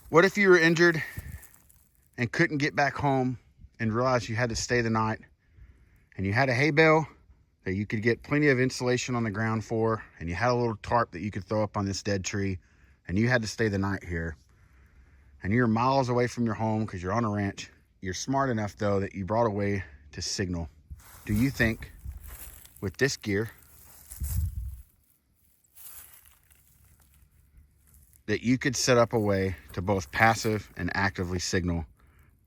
What if you were injured and couldn't get back home and realized you had to stay the night, and you had a hay bale that you could get plenty of insulation on the ground for, and you had a little tarp that you could throw up on this dead tree, and you had to stay the night here, and you're miles away from your home because you're on a ranch. You're smart enough though that you brought a way to signal. Do you think with this gear that you could set up a way to both passive and actively signal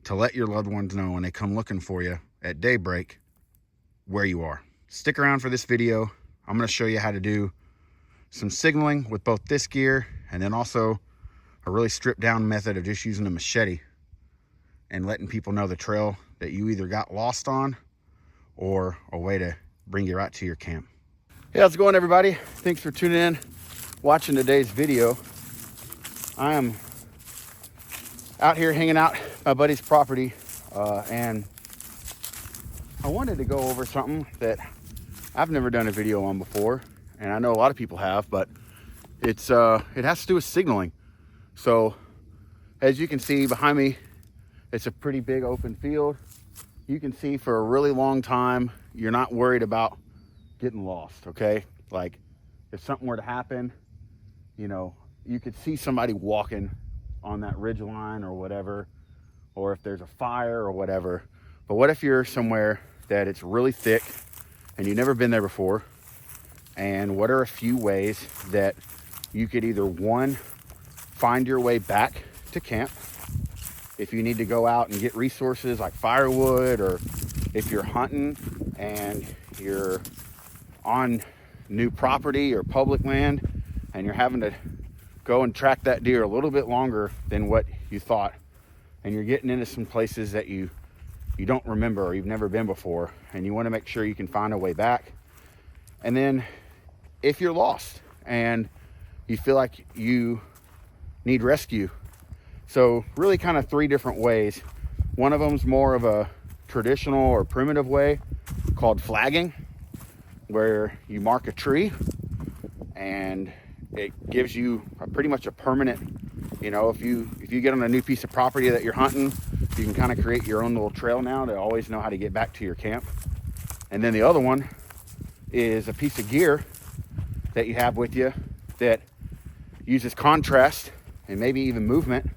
to let your loved ones know when they come looking for you at daybreak where you are? Stick around for this video. I'm going to show you how to do some signaling with both this gear and then also a really stripped down method of just using a machete and letting people know the trail that you either got lost on or a way to bring you right to your camp. Hey, how's it going, everybody? Thanks for tuning in, watching today's video. I am out here hanging out my buddy's property, and I wanted to go over something that I've never done a video on before, and I know a lot of people have, but it has to do with signaling. So as you can see behind me, it's a pretty big open field. You can see for a really long time, you're not worried about getting lost, okay? Like if something were to happen, you know, you could see somebody walking on that ridge line or whatever, or if there's a fire or whatever. But what if you're somewhere that it's really thick and you've never been there before? And what are a few ways that you could either, one, find your way back to camp if you need to go out and get resources like firewood, or if you're hunting and you're on new property or public land and you're having to go and track that deer a little bit longer than what you thought, and you're getting into some places that you don't remember or you've never been before, and you want to make sure you can find a way back. And then if you're lost and you feel like you need rescue. So really kind of three different ways. One of them is more of a traditional or primitive way called flagging, where you mark a tree and it gives you pretty much a permanent, you know, if you get on a new piece of property that you're hunting, you can kind of create your own little trail now to always know how to get back to your camp. And then the other one is a piece of gear that you have with you that uses contrast and maybe even movement.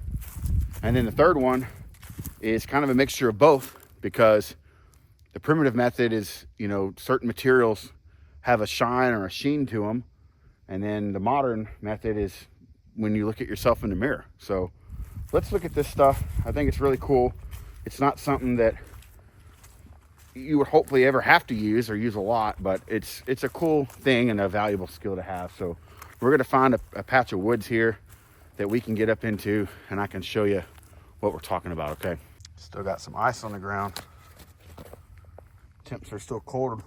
And then the third one is kind of a mixture of both, because the primitive method is, you know, certain materials have a shine or a sheen to them. And then the modern method is when you look at yourself in the mirror. So let's look at this stuff. I think it's really cool. It's not something that you would hopefully ever have to use or use a lot, but it's a cool thing and a valuable skill to have. So we're going to find a patch of woods here that we can get up into, and I can show you what we're talking about, okay? Still got some ice on the ground. Temps are still cold.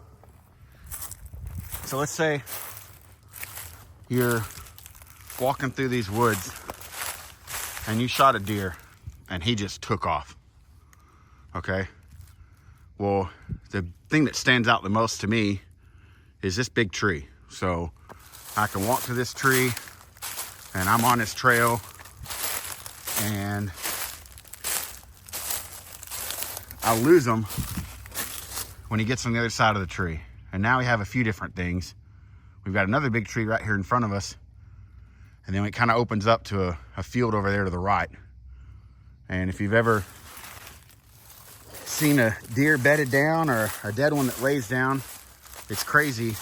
So let's say you're walking through these woods and you shot a deer and he just took off, okay? Well, the thing that stands out the most to me is this big tree. So I can walk to this tree and I'm on this trail, and I'll lose him when he gets on the other side of the tree. And now we have a few different things. We've got another big tree right here in front of us, and then it kind of opens up to a field over there to the right. And if you've ever seen a deer bedded down or a dead one that lays down, it's crazy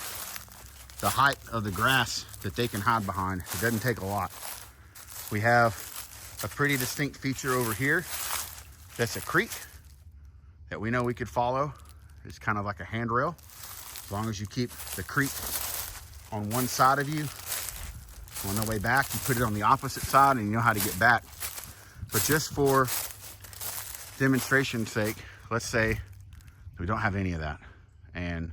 the height of the grass that they can hide behind. It doesn't take a lot. We have a pretty distinct feature over here. That's a creek that we know we could follow. It's kind of like a handrail. As long as you keep the creek on one side of you, on the way back, you put it on the opposite side and you know how to get back. But just for demonstration's sake, let's say we don't have any of that, and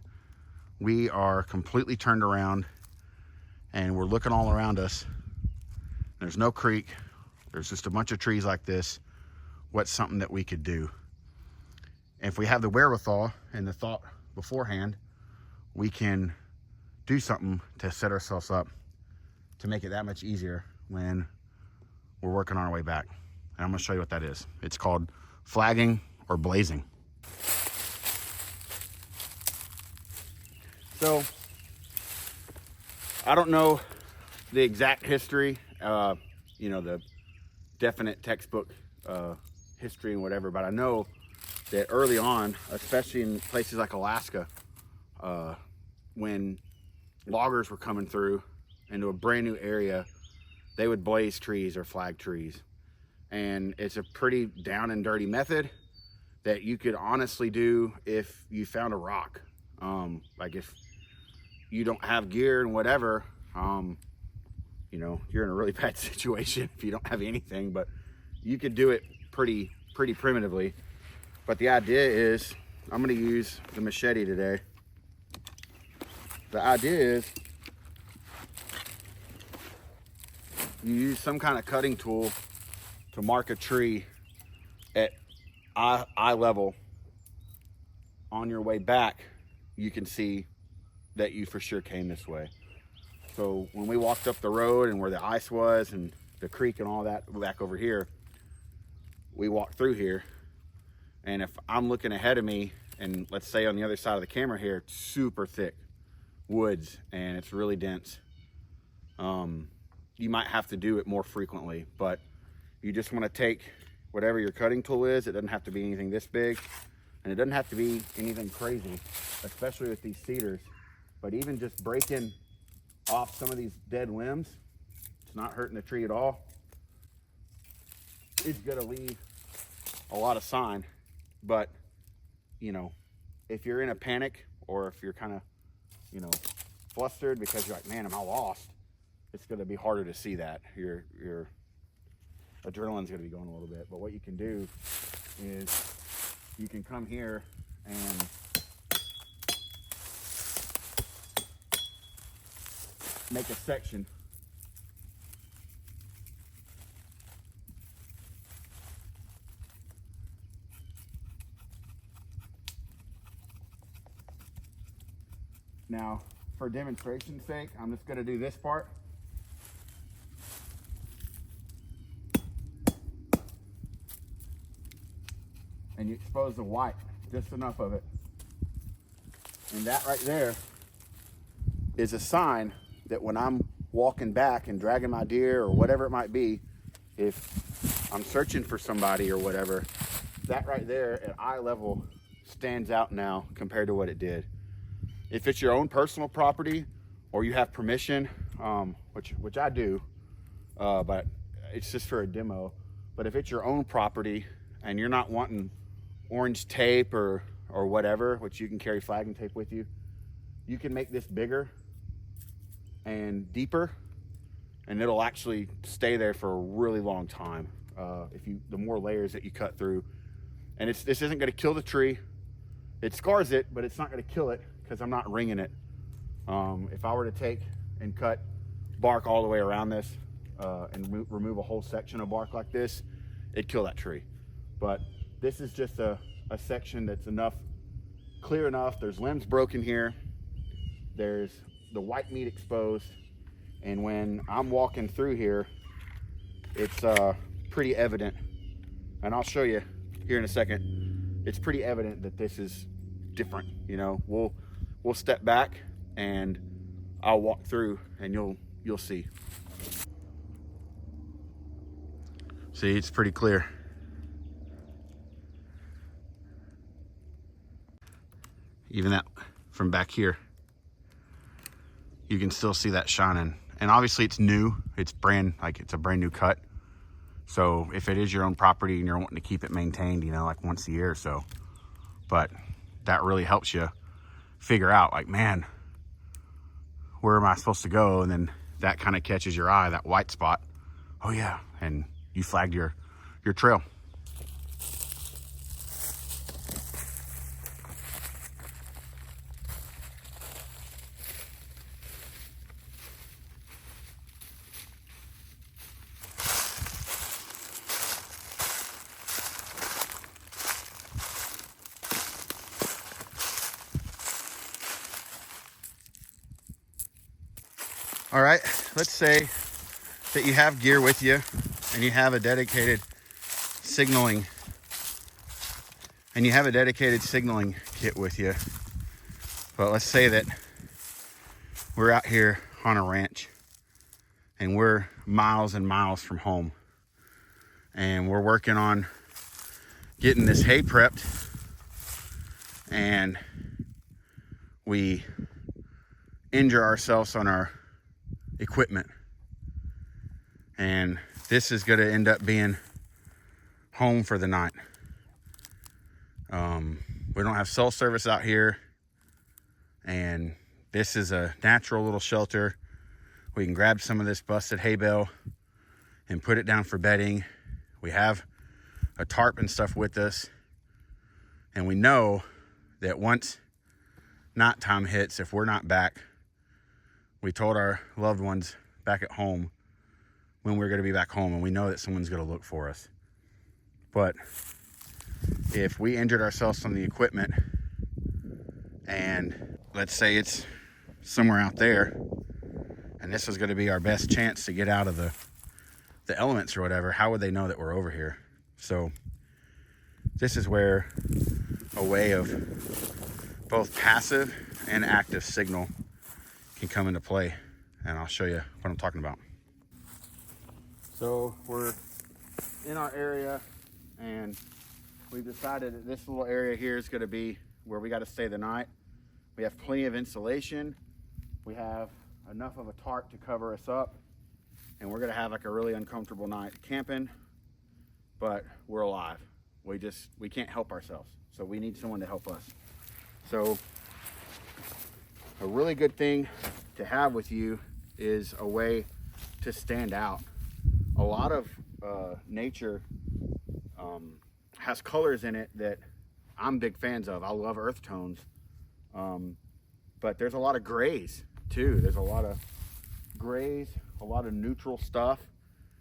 we are completely turned around and we're looking all around us. There's no creek. There's just a bunch of trees like this. What's something that we could do? If we have the wherewithal and the thought beforehand, we can do something to set ourselves up to make it that much easier when we're working our way back. and I'm gonna show you what that is. It's called flagging or blazing. So I don't know the exact history, you know, the definite textbook history and whatever, but I know that early on, especially in places like Alaska, when loggers were coming through into a brand new area, they would blaze trees or flag trees. And it's a pretty down and dirty method that you could honestly do if you found a rock. Like if you don't have gear and whatever, you know, you're in a really bad situation if you don't have anything, but you could do it pretty primitively. But the idea is, I'm gonna use the machete today. The idea is you use some kind of cutting tool to mark a tree at eye level. On your way back, you can see that you for sure came this way. So when we walked up the road and where the ice was and the creek and all that back over here, we walked through here. And if I'm looking ahead of me, and let's say on the other side of the camera here, it's super thick woods and it's really dense, you might have to do it more frequently, but you just want to take whatever your cutting tool is. It doesn't have to be anything this big, and it doesn't have to be anything crazy, especially with these cedars. But even just breaking off some of these dead limbs, it's not hurting the tree at all. It's gonna leave a lot of sign. But, you know, if you're in a panic, or if you're kind of, you know, flustered because you're like, man, am I lost? It's gonna be harder to see that. Your adrenaline's gonna be going a little bit. But what you can do is you can come here and make a section. Now, for demonstration's sake, I'm just gonna do this part. And you expose the white, just enough of it. And that right there is a sign that when I'm walking back and dragging my deer or whatever it might be, if I'm searching for somebody or whatever, that right there at eye level stands out now compared to what it did. If it's your own personal property or you have permission, which I do, but it's just for a demo. But if it's your own property and you're not wanting orange tape or whatever, which you can carry flagging tape with you, you can make this bigger and deeper, and it'll actually stay there for a really long time. The more layers that you cut through, and this isn't going to kill the tree. It scars it, but it's not going to kill it because I'm not ringing it. If I were to take and cut bark all the way around this and remove a whole section of bark like this, it'd kill that tree. But this is just a section that's clear enough. There's limbs broken here. There's the white meat exposed. And when I'm walking through here, it's pretty evident. And I'll show you here in a second. It's pretty evident that this is different. You know, we'll step back and I'll walk through and you'll see. See, it's pretty clear. Even that from back here, you can still see that shining. And obviously it's new, it's a brand new cut. So if it is your own property and you're wanting to keep it maintained, you know, like once a year or so, but that really helps you figure out, like, man, where am I supposed to go? And then that kind of catches your eye, that white spot. Oh yeah, and you flagged your trail. All right, let's say that you have gear with you and you have a dedicated signaling and you have a dedicated signaling kit with you, but let's say that we're out here on a ranch and we're miles and miles from home and we're working on getting this hay prepped, and we injure ourselves on our equipment, and this is going to end up being home for the night. We don't have cell service out here, and this is a natural little shelter. We can grab some of this busted hay bale and put it down for bedding. We have a tarp and stuff with us, and we know that once night time hits, if we're not back, we told our loved ones back at home when we're going to be back home, and we know that someone's going to look for us. But if we injured ourselves on the equipment, and let's say it's somewhere out there, and this was going to be our best chance to get out of the elements or whatever, how would they know that we're over here? So this is where a way of both passive and active signal can come into play, and I'll show you what I'm talking about. So we're in our area, and we've decided that this little area here is going to be where we got to stay the night. We have plenty of insulation. We have enough of a tarp to cover us up, and we're going to have like a really uncomfortable night camping, but we're alive. We can't help ourselves, so we need someone to help us. So a really good thing to have with you is a way to stand out. A lot of nature has colors in it that I'm big fans of. I love earth tones, but there's a lot of grays too. There's a lot of grays, a lot of neutral stuff,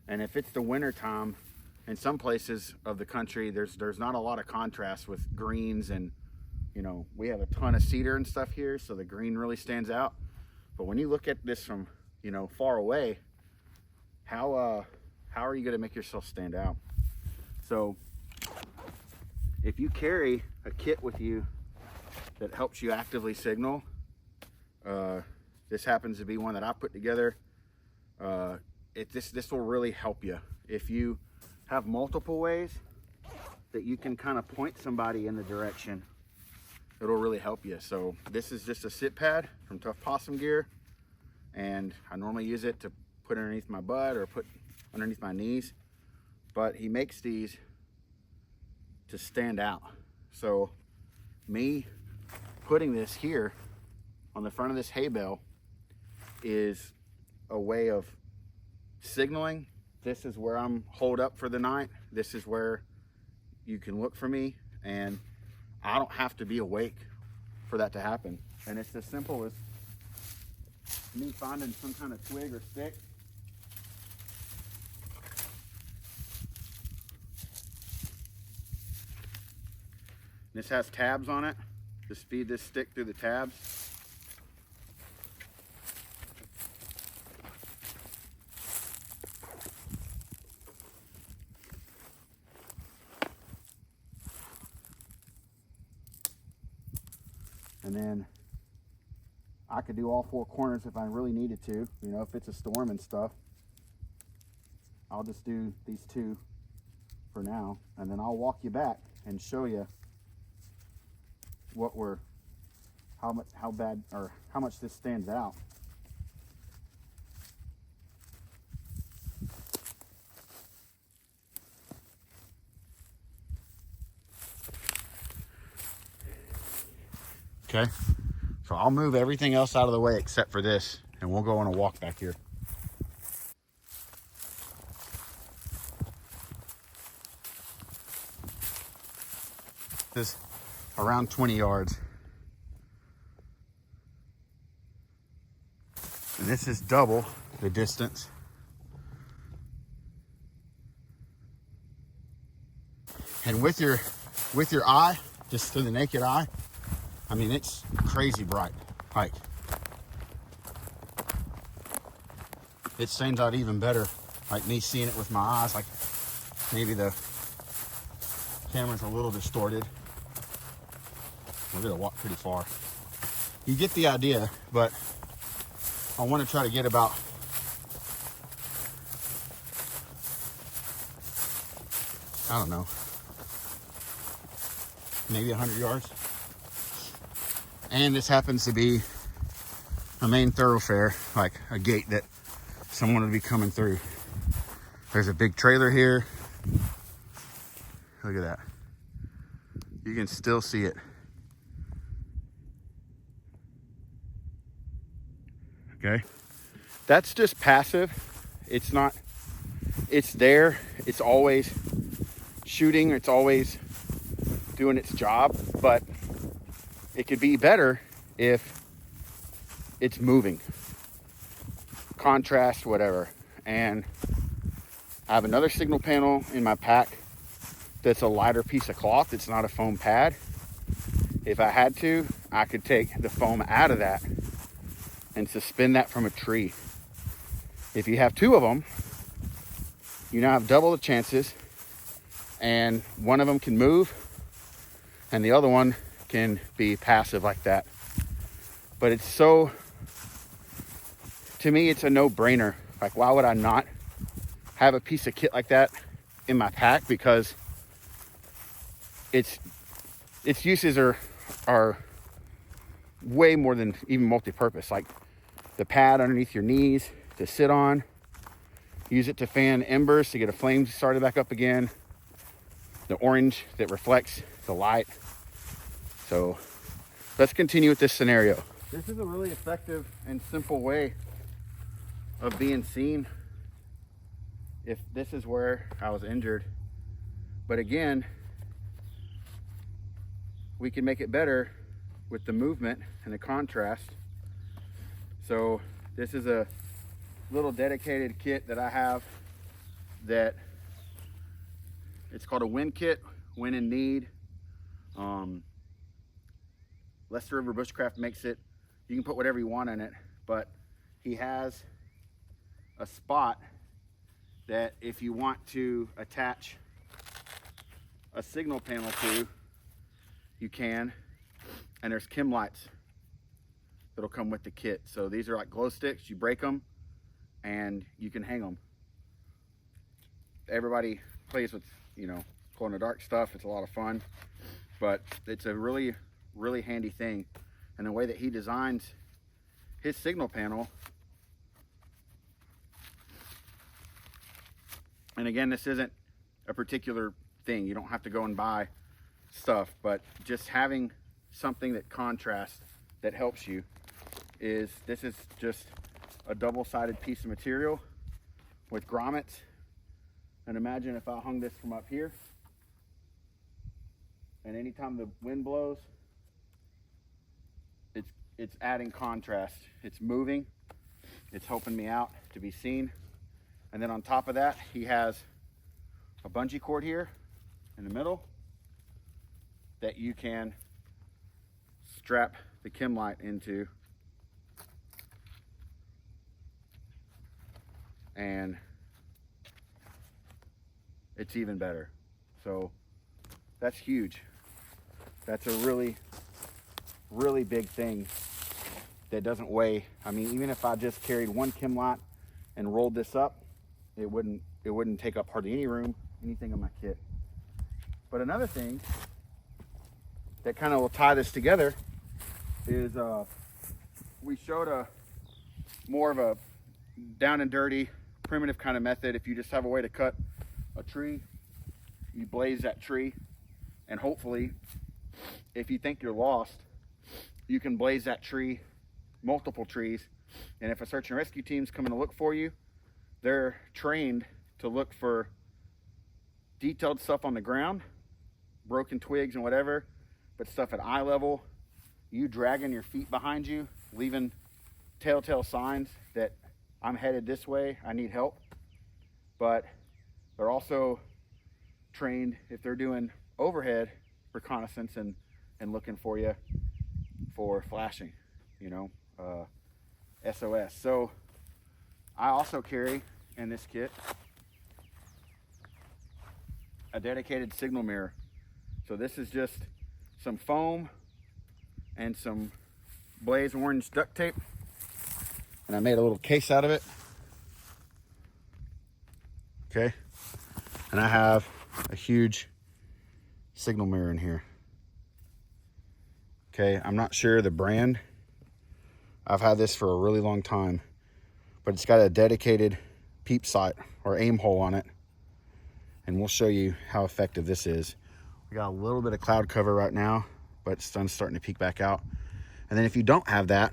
and if it's the winter time, in some places of the country, there's not a lot of contrast with greens, and you know, we have a ton of cedar and stuff here, so the green really stands out. But when you look at this from, you know, far away, how are you going to make yourself stand out? So if you carry a kit with you that helps you actively signal, this happens to be one that I put together. This will really help you. If you have multiple ways that you can kind of point somebody in the direction, it'll really help you. So this is just a sit pad from Tough Possum Gear, and I normally use it to put underneath my butt or put underneath my knees, but he makes these to stand out. So me putting this here on the front of this hay bale is a way of signaling. This is where I'm holed up for the night. This is where you can look for me, and I don't have to be awake for that to happen. And it's as simple as me finding some kind of twig or stick, this has tabs on it. Just feed this stick through the tabs. And then I could do all four corners if I really needed to. You know, if it's a storm and stuff, I'll just do these two for now, and then I'll walk you back and show you how much this stands out. Okay, so I'll move everything else out of the way except for this, and we'll go on a walk back here. This is around 20 yards. And this is double the distance. And with your eye, just through the naked eye, I mean, it's crazy bright. Like, it stands out even better. Like me seeing it with my eyes, like maybe the Camera's a little distorted. We're gonna walk pretty far. You get the idea, but I want to try to get about I don't know, maybe 100 yards. And this happens to be a main thoroughfare, like a gate that someone would be coming through. There's a big trailer here. Look at that. You can still see it. Okay. That's just passive. It's not, it's there. It's always shooting. It's always doing its job, but it could be better if it's moving. Contrast, whatever. And I have another signal panel in my pack that's a lighter piece of cloth. It's not a foam pad. If I had to, I could take the foam out of that and suspend that from a tree. If you have two of them, you now have double the chances, and one of them can move and the other one can be passive like that. But it's so, to me, it's a no-brainer. Like, why would I not have a piece of kit like that in my pack? Because its uses are way more than even multi-purpose. Like the pad underneath your knees to sit on, use it to fan embers to get a flame started back up again, the orange that reflects the light. So let's continue with this scenario. This is a really effective and simple way of being seen if this is where I was injured. But again, we can make it better with the movement and the contrast. So this is a little dedicated kit that I have, that it's called a wind kit, when in need. Lester River Bushcraft makes it. You can put whatever you want in it, but he has a spot that if you want to attach a signal panel to, you can. And there's chem lights that'll come with the kit. So these are like glow sticks. You break them and you can hang them. Everybody plays with, you know, glow in the dark stuff. It's a lot of fun, but it's a really, really handy thing. And the way that he designs his signal panel, and again, this isn't a particular thing. You don't have to go and buy stuff, but just having something that contrasts, that helps you, this is just a double-sided piece of material with grommets. And imagine if I hung this from up here, and anytime the wind blows, it's adding contrast. It's moving, it's helping me out to be seen. And then on top of that, he has a bungee cord here in the middle that you can strap the chem light into, and it's even better. So that's huge. That's a really, really big thing that doesn't weigh. I mean, even if I just carried one chem light and rolled this up, it wouldn't take up hardly any room, anything in my kit. But another thing that kind of will tie this together is we showed a more of a down and dirty, primitive kind of method. If you just have a way to cut a tree, you blaze that tree, and hopefully, if you think you're lost, you can blaze that tree, multiple trees, and if a search and rescue team's coming to look for you, they're trained to look for detailed stuff on the ground, broken twigs and whatever, but stuff at eye level, you dragging your feet behind you, leaving telltale signs that I'm headed this way, I need help. But they're also trained, if they're doing overhead reconnaissance and looking for you, for flashing, you know, SOS. So I also carry in this kit a dedicated signal mirror. So this is just some foam and some blaze orange duct tape, and I made a little case out of it. Okay, and I have a huge signal mirror in here. Okay, I'm not sure the brand. I've had this for a really long time, but it's got a dedicated peep sight or aim hole on it, and we'll show you how effective this is. We got a little bit of cloud cover right now, but sun's starting to peek back out. And then if you don't have that,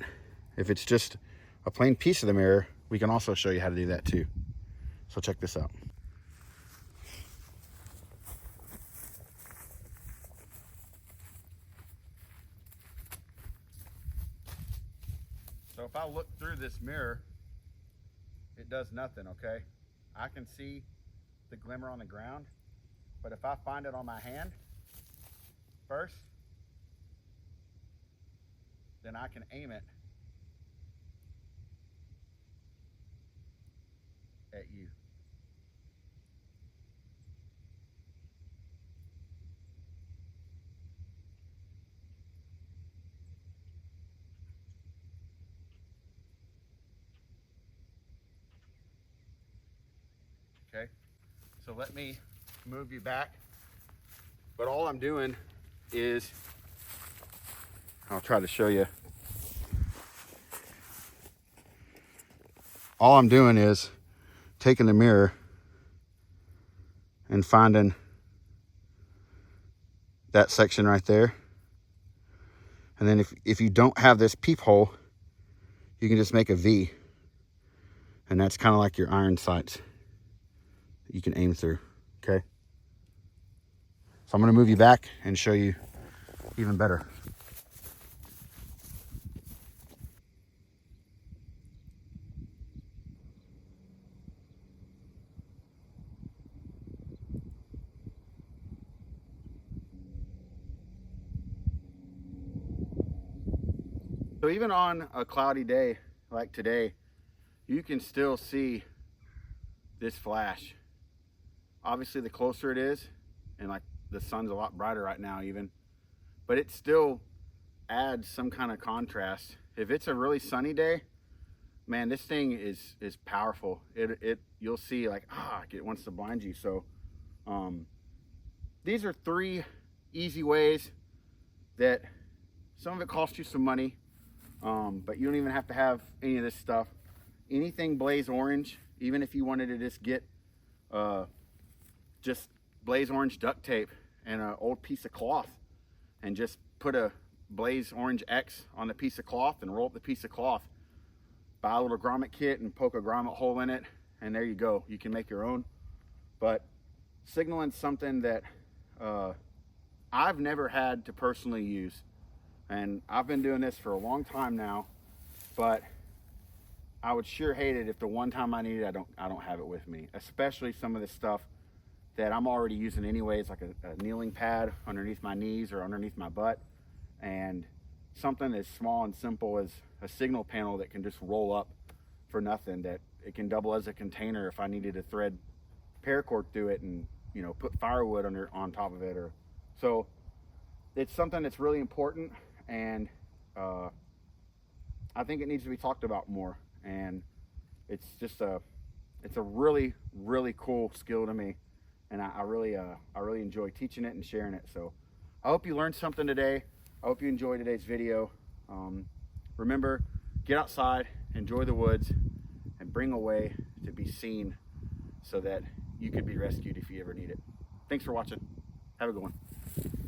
if it's just a plain piece of the mirror, we can also show you how to do that too. So check this out. So if I look through this mirror, it does nothing, okay? I can see the glimmer on the ground, but if I find it on my hand first, then I can aim it at you. Okay, so let me move you back. But all I'm doing is, I'll try to show you. All I'm doing is taking the mirror and finding that section right there. And then if you don't have this peephole, you can just make a V. And that's kind of like your iron sights that you can aim through, okay? So I'm gonna move you back and show you even better. So even on a cloudy day like today, you can still see this flash. Obviously the closer it is, and like the sun's a lot brighter right now even, but it still adds some kind of contrast. If it's a really sunny day, man, this thing is powerful. You'll see like, it wants to blind you. So these are 3 easy ways that some of it costs you some money, but you don't even have to have any of this stuff. Anything blaze orange, even if you wanted to just get just blaze orange duct tape and an old piece of cloth and just put a blaze orange X on the piece of cloth and roll up the piece of cloth. Buy a little grommet kit and poke a grommet hole in it, and there you go. You can make your own. But signaling's something that I've never had to personally use, and I've been doing this for a long time now, but I would sure hate it if the one time I need it, I don't have it with me, especially some of the stuff that I'm already using anyways, like a kneeling pad underneath my knees or underneath my butt, and something as small and simple as a signal panel that can just roll up for nothing, that it can double as a container if I needed to thread paracord through it and, you know, put firewood on top of it. Or so it's something that's really important, and I think it needs to be talked about more. And it's just a really cool skill to me, and I really enjoy teaching it and sharing it. So I hope you learned something today. I hope you enjoyed today's video. Remember, get outside, enjoy the woods, and bring a way to be seen so that you could be rescued if you ever need it. Thanks for watching. Have a good one.